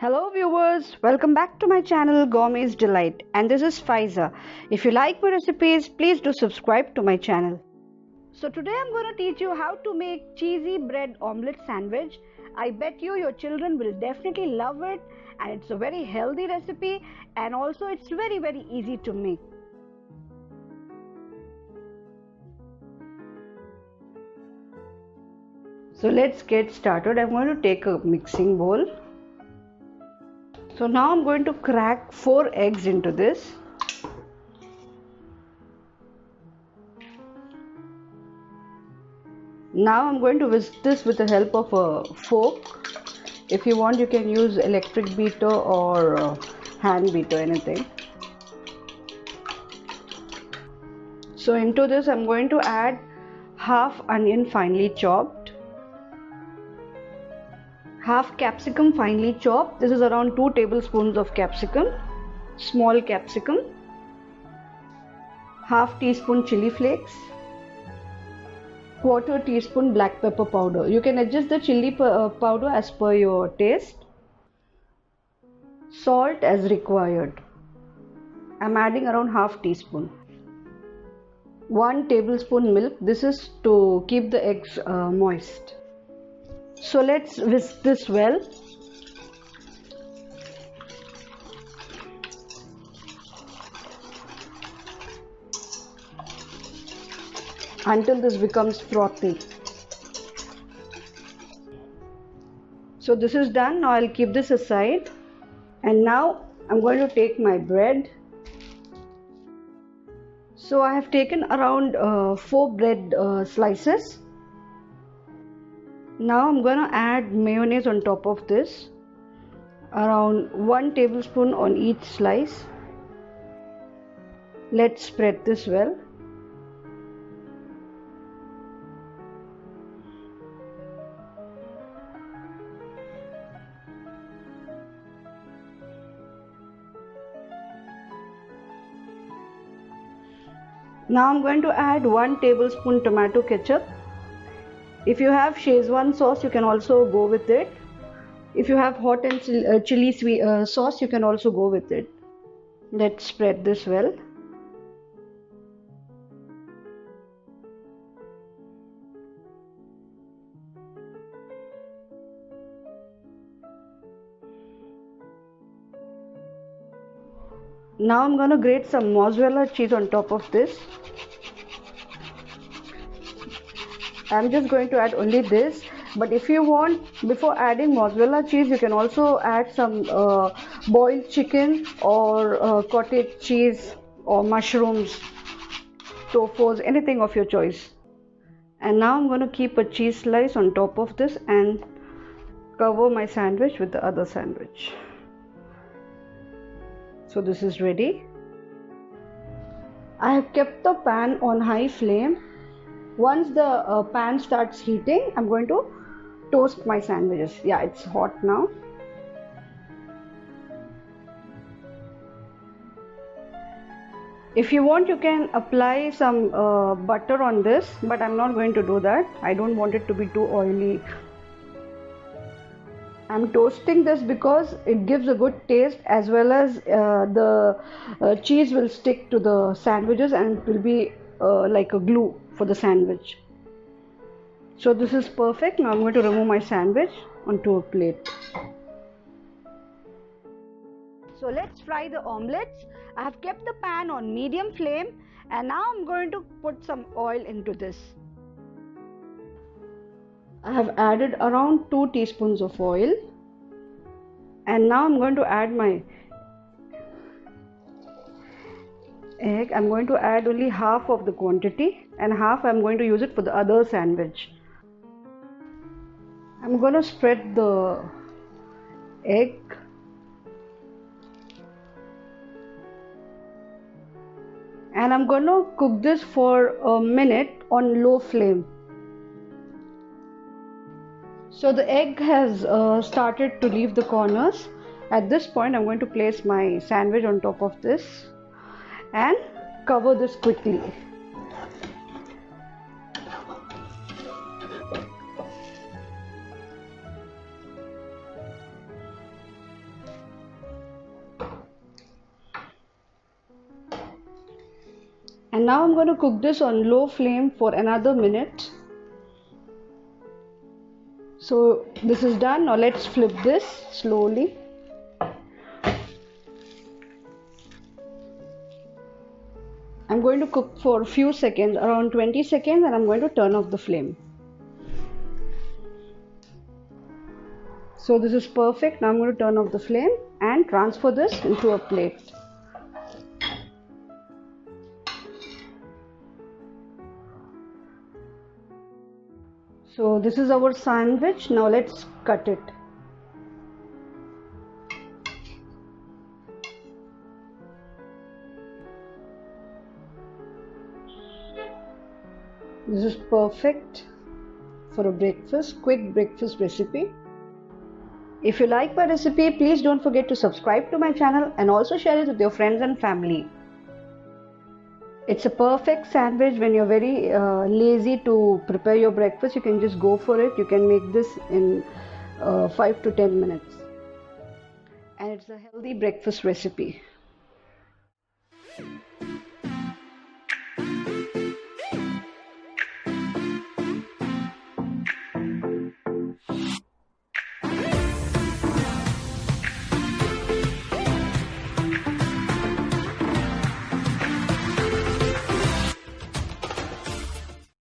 Hello viewers, welcome back to my channel Gourmet's Delight, and this is Faiza. If you like my recipes, please do subscribe to my channel. So today I'm going to teach you how to make cheesy bread omelette sandwich. I bet your children will definitely love it, and it's a very healthy recipe, and also it's very easy to make. So let's get started. I'm going to take a mixing bowl. So now I'm going to crack 4 eggs into this. Now I'm going to whisk this with the help of a fork. If you want, you can use electric beater or hand beater, anything. So into this I'm going to add half onion finely chopped, half capsicum finely chopped. This is around 2 tablespoons of capsicum, small capsicum, half teaspoon chili flakes, quarter teaspoon black pepper powder. You can adjust the chili powder as per your taste. Salt as required. I'm adding around half teaspoon. 1 tablespoon milk. This is to keep the eggs moist. So let's whisk this well. Until this becomes frothy. So this is done. Now I'll keep this aside, and now I'm going to take my bread. So I have taken around 4 bread slices. Now I'm going to add mayonnaise on top of this, around 1 tablespoon on each slice. Let's spread this well. Now I'm going to add 1 tablespoon tomato ketchup. If you have Szechuan sauce, you can also go with it. If you have hot and chili sweet sauce, you can also go with it. Let's spread this well. Now I'm going to grate some mozzarella cheese on top of this. I'm just going to add only this, but if you want, before adding mozzarella cheese, you can also add some boiled chicken or cottage cheese or mushrooms, tofus, anything of your choice. And now I'm going to keep a cheese slice on top of this and cover my sandwich with the other sandwich. So this is ready. I have kept the pan on high flame. Once the pan starts heating, I'm going to toast my sandwiches. Yeah, it's hot now. If you want, you can apply some butter on this, but I'm not going to do that. I don't want it to be too oily. I'm toasting this because it gives a good taste, as well as the cheese will stick to the sandwiches and it will be like a glue for the sandwich. So this is perfect. Now I'm going to remove my sandwich onto a plate. So let's fry the omelets. I have kept the pan on medium flame, and now I'm going to put some oil into this. I have added around 2 teaspoons of oil, and now I'm going to add my egg. I'm going to add only half of the quantity, and half I'm going to use it for the other sandwich. I'm going to spread the egg. And I'm going to cook this for a minute on low flame. So the egg has started to leave the corners. At this point, I'm going to place my sandwich on top of this and cover this quickly. And now I'm going to cook this on low flame for another minute. So this is done. Now let's flip this slowly. I'm going to cook for a few seconds, around 20 seconds, and I'm going to turn off the flame. So this is perfect. Now I'm going to turn off the flame and transfer this into a plate. So this is our sandwich. Now let's cut it. This is perfect for a breakfast, quick breakfast recipe. If you like my recipe, please don't forget to subscribe to my channel and also share it with your friends and family. It's a perfect sandwich when you're very lazy to prepare your breakfast. You can just go for it. You can make this in 5 to 10 minutes. And it's a healthy breakfast recipe.